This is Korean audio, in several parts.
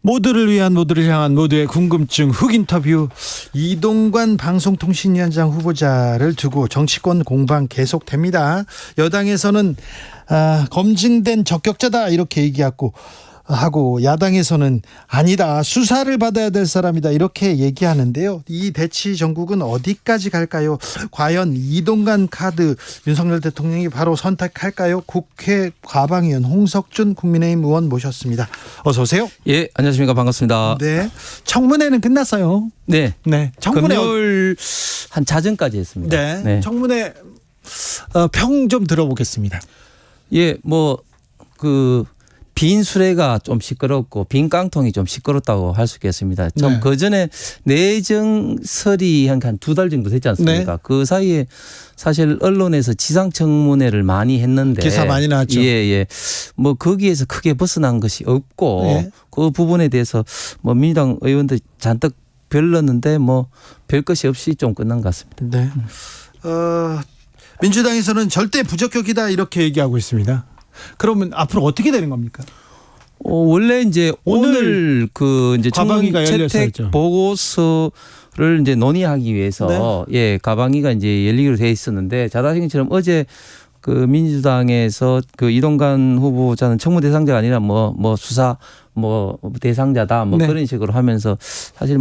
모두를 위한, 모두를 향한, 모두의 궁금증 훅 인터뷰. 이동관 방송통신위원장 후보자를 두고 정치권 공방 계속됩니다. 여당에서는 검증된 적격자다 이렇게 얘기하고 야당에서는 아니다, 수사를 받아야 될 사람이다 이렇게 얘기하는데요. 이 대치 전국은 어디까지 갈까요? 과연 이동관 카드 윤석열 대통령이 바로 선택할까요? 국회 과방위원 홍석준 국민의힘 의원 모셨습니다. 어서 오세요. 예, 안녕하십니까. 반갑습니다. 네, 청문회는 끝났어요. 네. 청문회 금요일 한 자정까지 했습니다. 네. 청문회 평 좀 들어보겠습니다. 예, 빈 수레가 좀 시끄럽고 빈 깡통이 좀 시끄럽다고 할 수 있겠습니다. 좀 네. 그 전에 내정설이 한 두 달 정도 됐지 않습니까? 네. 그 사이에 사실 언론에서 지상청문회를 많이 했는데 기사 많이 나왔죠. 예. 거기에서 크게 벗어난 것이 없고 네. 그 부분에 대해서 민주당 의원들 잔뜩 별렀는데 별 것이 없이 좀 끝난 것 같습니다. 네. 민주당에서는 절대 부적격이다 이렇게 얘기하고 있습니다. 그러면 앞으로 어떻게 되는 겁니까? 원래 이제 오늘 이제 과방위가 청문 열렸었죠. 채택 보고서를 이제 논의하기 위해서 네. 과방위가 이제 열리기로 돼 있었는데 잘 아시는 것처럼 어제 그 민주당에서 그 이동관 후보자는 청문 대상자가 아니라 수사 대상자다 네. 그런 식으로 하면서 사실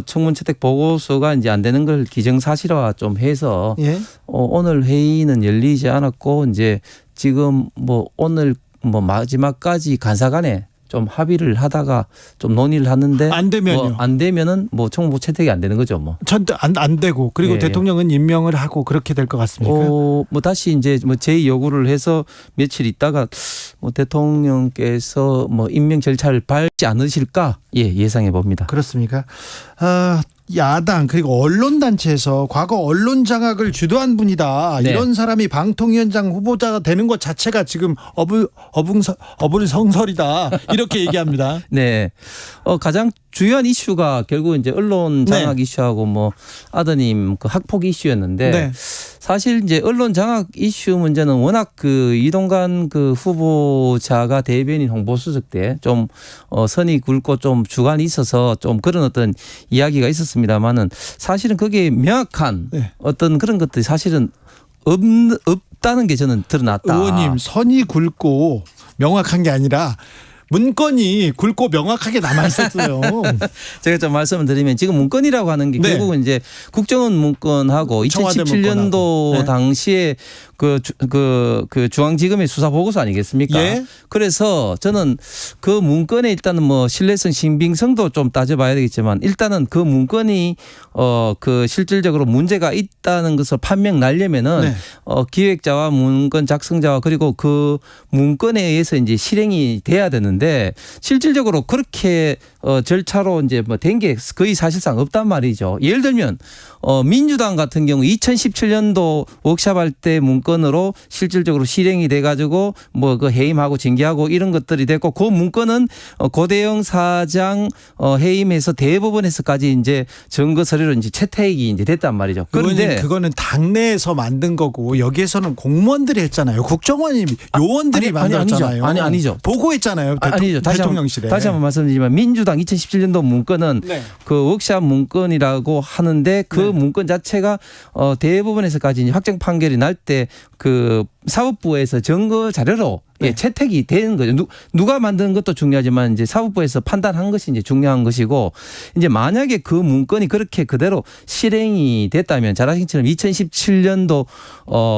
청문 채택 보고서가 이제 안 되는 걸 기정사실화 좀 해서 예. 오늘 회의는 열리지 않았고 이제 지금 오늘 마지막까지 간사간에 좀 합의를 하다가 좀 논의를 하는데 안 되면요? 안 되면은 청문 채택이 안 되는 거죠. 전대 안 되고 그리고 예. 대통령은 임명을 하고 그렇게 될 것 같습니까? 다시 이제 제 요구를 해서 며칠 있다가 대통령께서 임명 절차를 밟지 않으실까 예상해 봅니다. 그렇습니까? 야당 그리고 언론단체에서 과거 언론 장악을 주도한 분이다. 네. 이런 사람이 방통위원장 후보자가 되는 것 자체가 지금 어불성설이다. 이렇게 얘기합니다. 네. 가장 주요한 이슈가 결국 이제 언론 장악 이슈하고 아드님 그 학폭 이슈였는데 네. 사실 이제 언론 장악 이슈 문제는 워낙 그 이동관 그 후보자가 대변인 홍보수석 때 좀 선이 굵고 좀 주관이 있어서 좀 그런 어떤 이야기가 있었습니다만은 사실은 그게 명확한 네. 어떤 그런 것들이 사실은 없다는 게 저는 드러났다. 의원님, 선이 굵고 명확한 게 아니라 문건이 굵고 명확하게 남아 있었어요. 제가 좀 말씀을 드리면 지금 문건이라고 하는 게 네. 결국은 이제 국정원 문건하고 청와대 2017년도 문건하고. 네. 당시에 그 중앙지검의 수사 보고서 아니겠습니까? 예. 그래서 저는 그 문건에 일단은 신뢰성, 신빙성도 좀 따져봐야 되겠지만 일단은 그 문건이 그 실질적으로 문제가 있다는 것을 판명 날려면은 네. 기획자와 문건 작성자와 그리고 그 문건에 의해서 이제 실행이 돼야 되는데 실질적으로 그렇게 절차로 이제 된 게 거의 사실상 없단 말이죠. 예를 들면 민주당 같은 경우 2017년도 워크숍할 때 문건으로 실질적으로 실행이 돼가지고 그 해임하고 징계하고 이런 것들이 됐고 그 문건은 고대영 사장 해임해서 대법원에서까지 이제 증거 서류로 이제 채택이 이제 됐단 말이죠. 그런데 그거는 당내에서 만든 거고 여기에서는 공무원들이 했잖아요. 국정원이 요원들이 만들었잖아요. 아니죠. 보고했잖아요. 아니죠. 대통령실에. 다시 한번 말씀드리지만 민주당 2017년도 문건은 네. 그 워크숍 문건이라고 하는데 그 문건 자체가 대법원에서까지 이제 확정 판결이 날 때 그 사법부에서 증거 자료로 채택이 되는 거죠. 누가 만드는 것도 중요하지만 이제 사법부에서 판단한 것이 이제 중요한 것이고 이제 만약에 그 문건이 그렇게 그대로 실행이 됐다면 잘 아시는 것처럼 2017년도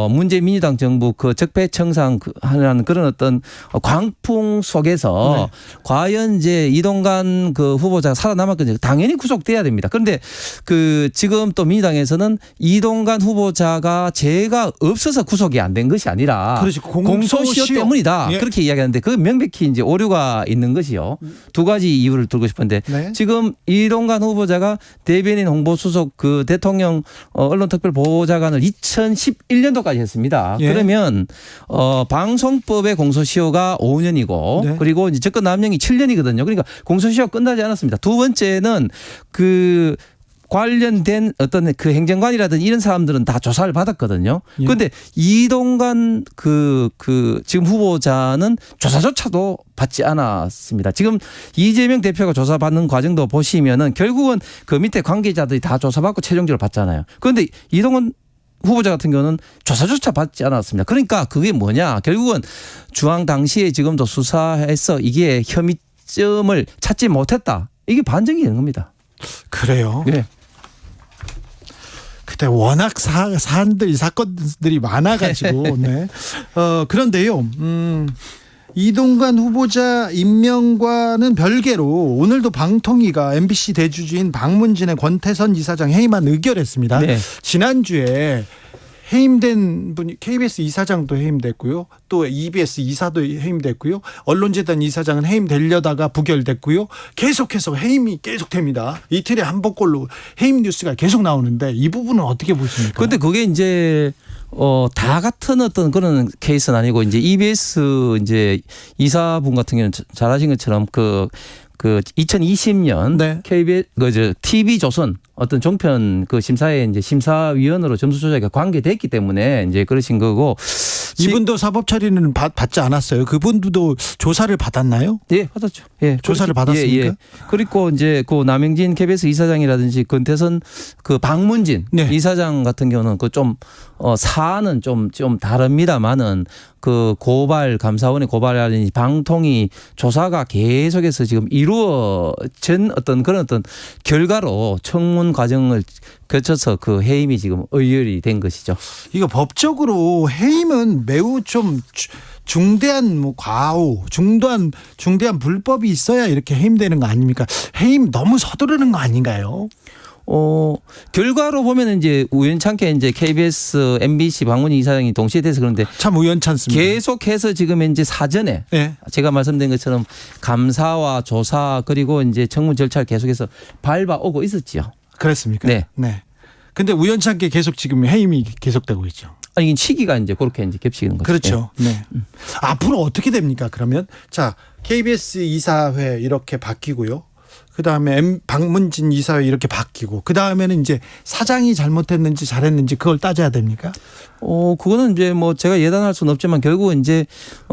문재인 민주당 정부 그 적폐청산 하는 그런 어떤 광풍 속에서 과연 이제 이동관 그 후보자가 살아남았거든요. 당연히 구속돼야 됩니다. 그런데 그 지금 또 민주당에서는 이동관 후보자가 죄가 없어서 구속이 안 된 것이 아니라 그렇지. 공소시효 때문이다. 예. 그렇게 이야기하는데 그 명백히 이제 오류가 있는 것이요. 두 가지 이유를 들고 싶은데 네. 지금 이동관 후보자가 대변인 홍보수석 그 대통령 언론특별보좌관을 2011년도까지 했습니다. 예. 그러면 방송법의 공소시효가 5년이고 네. 그리고 이제 접근 남용이 7년이거든요. 그러니까 공소시효가 끝나지 않았습니다. 두 번째는 그 관련된 어떤 그 행정관이라든지 이런 사람들은 다 조사를 받았거든요. 예. 그런데 이동관 그 지금 후보자는 조사조차도 받지 않았습니다. 지금 이재명 대표가 조사받는 과정도 보시면은 결국은 그 밑에 관계자들이 다 조사받고 최종적으로 받잖아요. 그런데 이동관 후보자 같은 경우는 조사조차 받지 않았습니다. 그러니까 그게 뭐냐? 결국은 중앙 당시에 지금도 수사해서 이게 혐의점을 찾지 못했다. 이게 반증이 되는 겁니다. 그래요. 네. 그때 워낙 사건들이 많아가지고. 네. 그런데요. 이동관 후보자 임명과는 별개로 오늘도 방통위가 MBC 대주주인 박문진의 권태선 이사장 해임안 의결했습니다. 네. 지난주에 해임된 분이 KBS 이사장도 해임됐고요. 또 EBS 이사도 해임됐고요. 언론재단 이사장은 해임되려다가 부결됐고요. 계속해서 해임이 계속됩니다. 이틀에 한 번꼴로 해임 뉴스가 계속 나오는데 이 부분은 어떻게 보십니까? 그런데 그게 이제 다 같은 어떤 그런 케이스는 아니고 이제 EBS 이제 이사분 같은 경우는 잘 아신 것처럼 그 2020년 네. KBS TV 조선 어떤 종편 그 심사에 이제 심사위원으로 점수 조작에 관계됐기 때문에 이제 그러신 거고 이분도 사법 처리는 받지 않았어요. 그분도 조사를 받았나요? 예, 받았죠. 예, 조사를 받았습니까? 예. 그리고 이제 그 남영진 KBS 이사장이라든지 권태선 그 박문진 네. 이사장 같은 경우는 그 좀 사안은 좀 다릅니다만은 그 고발 감사원의 고발이라든지 방통위 조사가 계속해서 지금 이루어진 어떤 그런 어떤 결과로 청문 과정을 거쳐서 그 해임이 지금 의결이 된 것이죠. 이거 법적으로 해임은 매우 좀 중대한 뭐 과오, 중대한 불법이 있어야 이렇게 해임되는 거 아닙니까? 해임 너무 서두르는 거 아닌가요? 결과로 보면 이제 우연찮게 이제 KBS, MBC 박문희 이사장이 동시에 돼서 그런데 참 우연찮습니다. 계속해서 지금 이제 사전에 네. 제가 말씀드린 것처럼 감사와 조사 그리고 이제 청문 절차를 계속해서 밟아오고 있었지요. 그렇습니까? 네. 네. 근데 우연찮게 계속 지금 해임이 계속되고 있죠. 아니 이게 시기가 이제 그렇게 이제 겹치는 거죠. 그렇죠. 네. 앞으로 어떻게 됩니까? 그러면 자 KBS 이사회 이렇게 바뀌고요. 그 다음에 박문진 이사회 이렇게 바뀌고 그 다음에는 이제 사장이 잘못했는지 잘했는지 그걸 따져야 됩니까? 그거는 이제 뭐 제가 예단할 수는 없지만 결국은 이제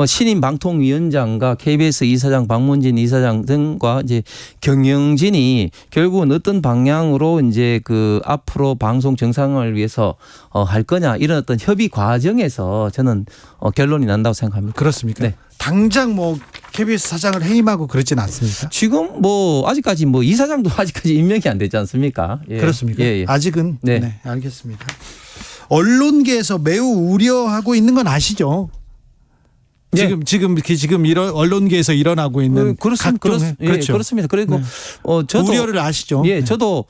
신임 방통위원장과 KBS 이사장 박문진 이사장 등과 이제 경영진이 결국은 어떤 방향으로 이제 그 앞으로 방송 정상을 위해서 할 거냐 이런 어떤 협의 과정에서 저는 결론이 난다고 생각합니다. 그렇습니까? 네. 당장 뭐 KBS 사장을 해임하고 그러진 않습니까? 지금 뭐 아직까지 뭐 이사장도 아직까지 임명이 안 되지 않습니까? 예. 그렇습니까? 예. 아직은 네. 네, 알겠습니다. 언론계에서 매우 우려하고 있는 건 아시죠? 네. 지금 이런 언론계에서 일어나고 있는 각종 그렇죠. 그렇습니다. 그리고 네. 저도 우려를 아시죠? 예, 네. 저도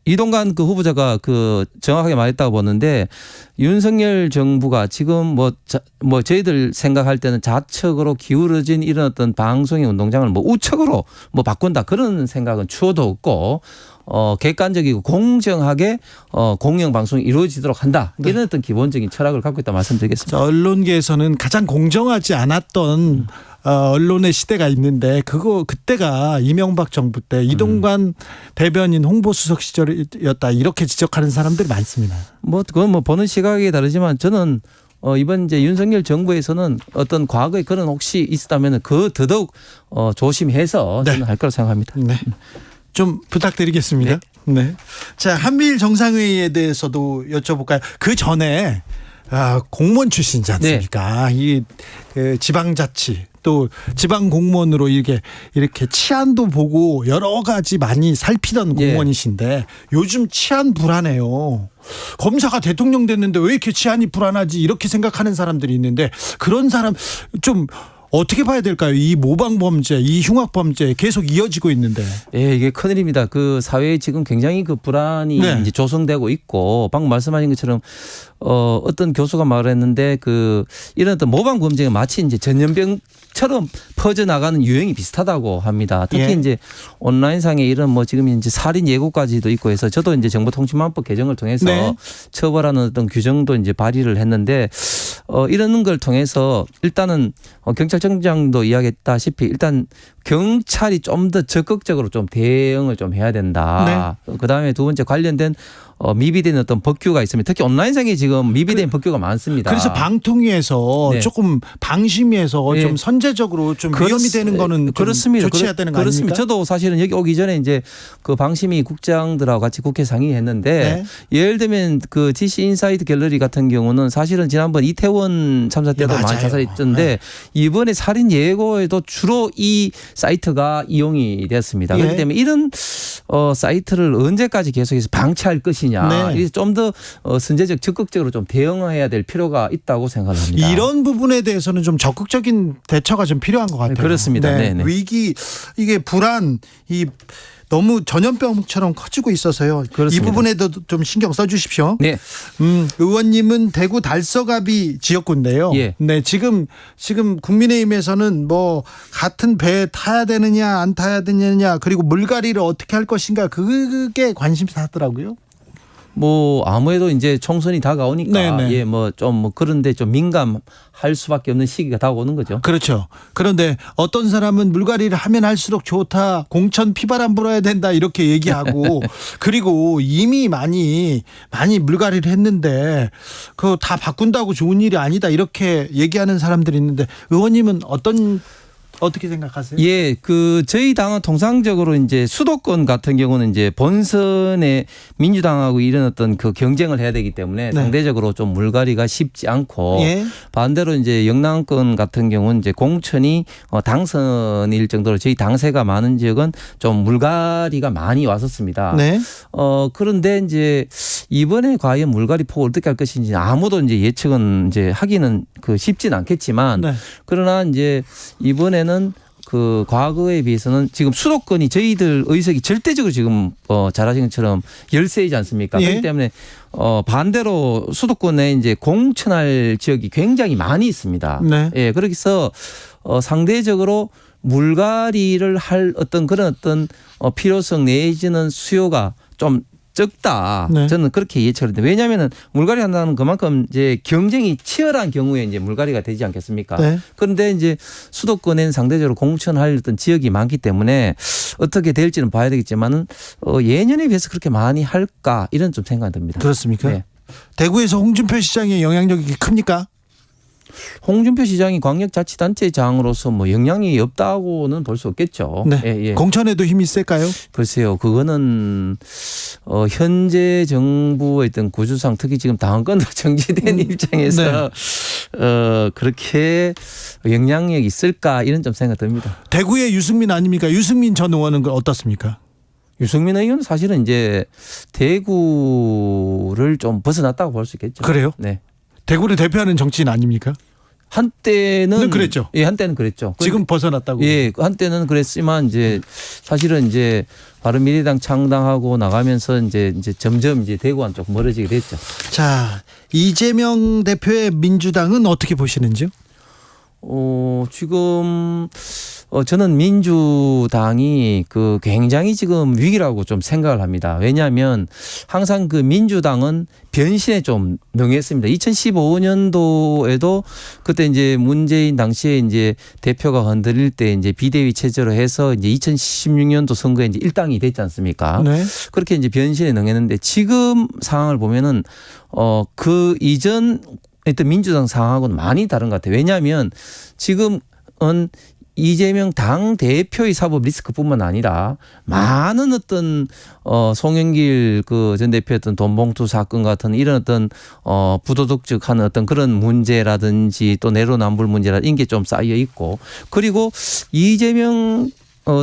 이동관 그 후보자가 그 정확하게 말했다고 보는데 윤석열 정부가 지금 뭐 저희들 생각할 때는 좌측으로 기울어진 이런 어떤 방송의 운동장을 뭐 우측으로 뭐 바꾼다 그런 생각은 추호도 없고 객관적이고 공정하게 공영 방송이 이루어지도록 한다. 네. 이런 어떤 기본적인 철학을 갖고 있다 말씀드리겠습니다. 언론계에서는 가장 공정하지 않았던 언론의 시대가 있는데 그때가 이명박 정부 때 이동관 대변인 홍보수석 시절이었다 이렇게 지적하는 사람들이 많습니다. 뭐 그건 뭐 보는 시각이 다르지만 저는 이번 이제 윤석열 정부에서는 어떤 과거에 그런 혹시 있었다면 그 더더욱 조심해서 네. 저는 할 거라고 생각합니다. 네. 좀 부탁드리겠습니다. 네. 자, 한미일 정상회의에 대해서도 여쭤볼까요? 그 전에 공무원 출신이지 않습니까? 이 지방자치 또 지방 공무원으로 이렇게 치안도 보고 여러 가지 많이 살피던 공무원이신데 요즘 치안 불안해요. 검사가 대통령 됐는데 왜 이렇게 치안이 불안하지 이렇게 생각하는 사람들이 있는데 그런 사람 좀 어떻게 봐야 될까요? 이 모방 범죄, 이 흉악 범죄 계속 이어지고 있는데. 예, 이게 큰일입니다. 그 사회에 지금 굉장히 그 불안이 네. 이제 조성되고 있고 방금 말씀하신 것처럼 어떤 교수가 말했는데 이런 어떤 모방 범죄가 마치 이제 전염병처럼 퍼져나가는 유행이 비슷하다고 합니다. 특히 예. 이제 온라인상에 이런 뭐 지금 이제 살인 예고까지도 있고 해서 저도 이제 정보통신망법 개정을 통해서 네. 처벌하는 어떤 규정도 이제 발의를 했는데 이런 걸 통해서 일단은 경찰청장도 이야기했다시피 일단 경찰이 좀 더 적극적으로 좀 대응을 좀 해야 된다. 그다음에 두 번째 관련된 미비된 어떤 법규가 있으면 특히 온라인상에 지금 미비된 법규가 많습니다. 그래서 방통위에서 네. 조금 방심해서 네. 좀 선제적으로 좀 위험이 되는 거는 좀 그렇습니다. 조치해야 되는 거 그렇습니다. 아닙니까? 저도 사실은 여기 오기 전에 이제 그 방심위 국장들하고 같이 국회 상의했는데 네. 예를 들면 그 DC 인사이드 갤러리 같은 경우는 사실은 지난번 이태원 참사 때도 네, 많이 맞아요. 자살했던데 네. 이번에 살인 예고에도 주로 이 사이트가 이용이 됐습니다. 예. 그렇기 때문에 이런 사이트를 언제까지 계속해서 방치할 것이냐. 네. 좀 더 선제적 적극적으로 좀 대응해야 될 필요가 있다고 생각합니다. 이런 부분에 대해서는 좀 적극적인 대처가 좀 필요한 것 같아요. 그렇습니다. 네. 네네. 위기 이게 불안 이 너무 전염병처럼 커지고 있어서요. 그렇습니다. 이 부분에도 좀 신경 써주십시오. 네. 의원님은 대구 달서갑이 지역구인데요. 예. 네, 지금 국민의힘에서는 뭐 같은 배에 타야 되느냐 안 타야 되느냐 그리고 물갈이를 어떻게 할 것인가 그게 관심사더라고요. 뭐 아무래도 이제 총선이 다가오니까 네네. 예, 뭐 좀 뭐 그런데 좀 민감할 수밖에 없는 시기가 다가오는 거죠. 그렇죠. 그런데 어떤 사람은 물갈이를 하면 할수록 좋다. 공천 피바람 불어야 된다. 이렇게 얘기하고 그리고 이미 많이 물갈이를 했는데 그거 다 바꾼다고 좋은 일이 아니다. 이렇게 얘기하는 사람들이 있는데 의원님은 어떻게 생각하세요? 예, 그 저희 당은 통상적으로 이제 수도권 같은 경우는 이제 본선에 민주당하고 이런 어떤 그 경쟁을 해야 되기 때문에 네. 상대적으로 좀 물갈이가 쉽지 않고 예. 반대로 이제 영남권 같은 경우는 이제 공천이 당선일 정도로 저희 당세가 많은 지역은 좀 물갈이가 많이 왔었습니다. 네. 그런데 이제 이번에 과연 물갈이 폭을 어떻게 할 것인지 아무도 이제 예측은 이제 하기는 그 쉽진 않겠지만 네. 그러나 이제 이번에는 그 과거에 비해서는 지금 수도권이 저희들 의석이 절대적으로 지금 잘 아시는 것처럼 열세이지 않습니까? 예. 그렇기 때문에 반대로 수도권에 이제 공천할 지역이 굉장히 많이 있습니다. 네. 예, 그래서 상대적으로 물갈이를 할 어떤 그런 어떤 필요성 내지는 수요가 좀 적다. 네. 저는 그렇게 예측하는데 왜냐하면은 물갈이 한다는 그만큼 이제 경쟁이 치열한 경우에 이제 물갈이가 되지 않겠습니까? 네. 그런데 이제 수도권에는 상대적으로 공천할 어떤 지역이 많기 때문에 어떻게 될지는 봐야 되겠지만은 예년에 비해서 그렇게 많이 할까 이런 좀 생각이 듭니다. 그렇습니까? 네. 대구에서 홍준표 시장의 영향력이 큽니까? 홍준표 시장이 광역자치단체장으로서 뭐 영향이 없다고는 볼 수 없겠죠. 네. 예, 예. 공천에도 힘이 셀까요? 글쎄요, 그거는 현재 정부의 어떤 구조상 특히 지금 당권도 정지된 입장에서 그렇게 영향력이 있을까 이런 좀 생각 듭니다. 대구의 유승민 아닙니까? 유승민 전 의원은 어떻습니까? 유승민 의원은 사실은 이제 대구를 좀 벗어났다고 볼 수 있겠죠. 그래요? 네. 대구를 대표하는 정치인 아닙니까? 한때는 그랬죠. 예, 한때는 그랬죠. 지금 벗어났다고. 예, 한때는 그랬지만 이제 사실은 이제 바른미래당 창당하고 나가면서 이제 점점 이제 대구와 좀 멀어지게 됐죠. 자, 이재명 대표의 민주당은 어떻게 보시는지요? 지금 저는 민주당이 그 굉장히 지금 위기라고 좀 생각을 합니다. 왜냐하면 항상 그 민주당은 변신에 좀 능했습니다. 2015년도에도 그때 이제 문재인 당시에 이제 대표가 흔들릴 때 이제 비대위 체제로 해서 이제 2016년도 선거에 이제 일당이 됐지 않습니까? 네. 그렇게 이제 변신에 능했는데 지금 상황을 보면은 그 이전 일단 민주당 상황하고는 많이 다른 것 같아요. 왜냐하면 지금은 이재명 당 대표의 사법 리스크뿐만 아니라 많은 어떤 송영길 그 전 대표의 어떤 돈봉투 사건 같은 이런 어떤 부도덕적한 어떤 그런 문제라든지 또 내로남불 문제라든지 이게 좀 쌓여 있고 그리고 이재명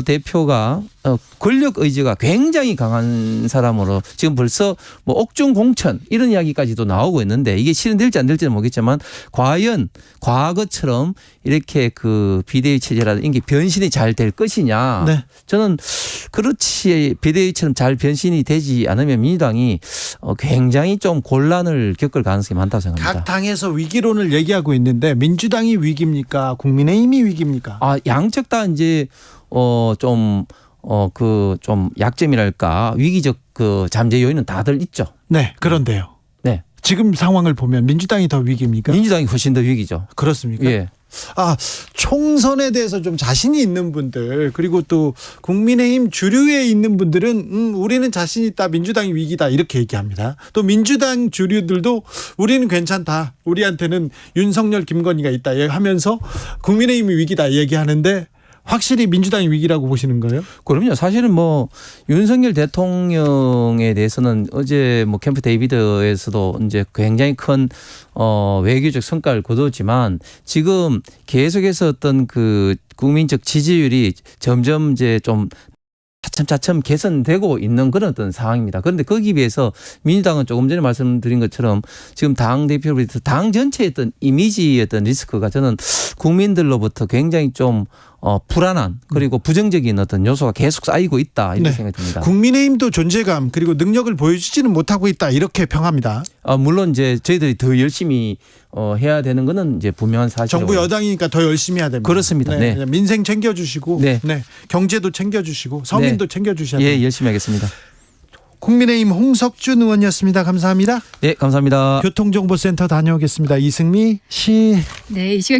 대표가 권력 의지가 굉장히 강한 사람으로 지금 벌써 뭐 옥중 공천 이런 이야기까지도 나오고 있는데 이게 실현될지 안 될지는 모르겠지만 과연 과거처럼 이렇게 그 비대위 체제라든지 이게 변신이 잘 될 것이냐. 네. 저는 그렇지 비대위처럼 잘 변신이 되지 않으면 민주당이 굉장히 좀 곤란을 겪을 가능성이 많다고 생각합니다. 각 당에서 위기론을 얘기하고 있는데 민주당이 위기입니까? 국민의힘이 위기입니까? 양측 다 이제 좀 약점이랄까 위기적 그 잠재 요인은 다들 있죠. 네, 그런데요. 네. 지금 상황을 보면 민주당이 더 위기입니까? 민주당이 훨씬 더 위기죠. 그렇습니까? 예. 총선에 대해서 좀 자신이 있는 분들, 그리고 또 국민의힘 주류에 있는 분들은 우리는 자신 있다, 민주당이 위기다 이렇게 얘기합니다. 또 민주당 주류들도 우리는 괜찮다, 우리한테는 윤석열, 김건희가 있다 하면서 국민의힘이 위기다 얘기하는데, 확실히 민주당이 위기라고 보시는 거예요? 그럼요. 사실은 뭐 윤석열 대통령에 대해서는 어제 뭐 캠프 데이비드에서도 이제 굉장히 큰 외교적 성과를 거뒀지만, 지금 계속해서 어떤 그 국민적 지지율이 점점 이제 좀 차츰 개선되고 있는 그런 어떤 상황입니다. 그런데 거기에 비해서 민주당은 조금 전에 말씀드린 것처럼 지금 당 대표로부터 당 전체의 어떤 이미지의 어떤 리스크가 저는 국민들로부터 굉장히 좀 불안한, 그리고 부정적인 어떤 요소가 계속 쌓이고 있다, 이렇게 생각이 듭니다. 국민의힘도 존재감 그리고 능력을 보여주지는 못하고 있다 이렇게 평합니다. 물론 이제 저희들이 더 열심히 해야 되는 거는 이제 분명한 사실이고. 정부 여당이니까 더 열심히 해야 됩니다. 그렇습니다. 네. 민생 챙겨주시고, 네. 경제도 챙겨주시고, 서민도 챙겨주셔야 됩니다. 예, 열심히 하겠습니다. 국민의힘 홍석준 의원이었습니다. 감사합니다. 네, 감사합니다. 교통정보센터 다녀오겠습니다. 이승미 씨. 네, 이 시각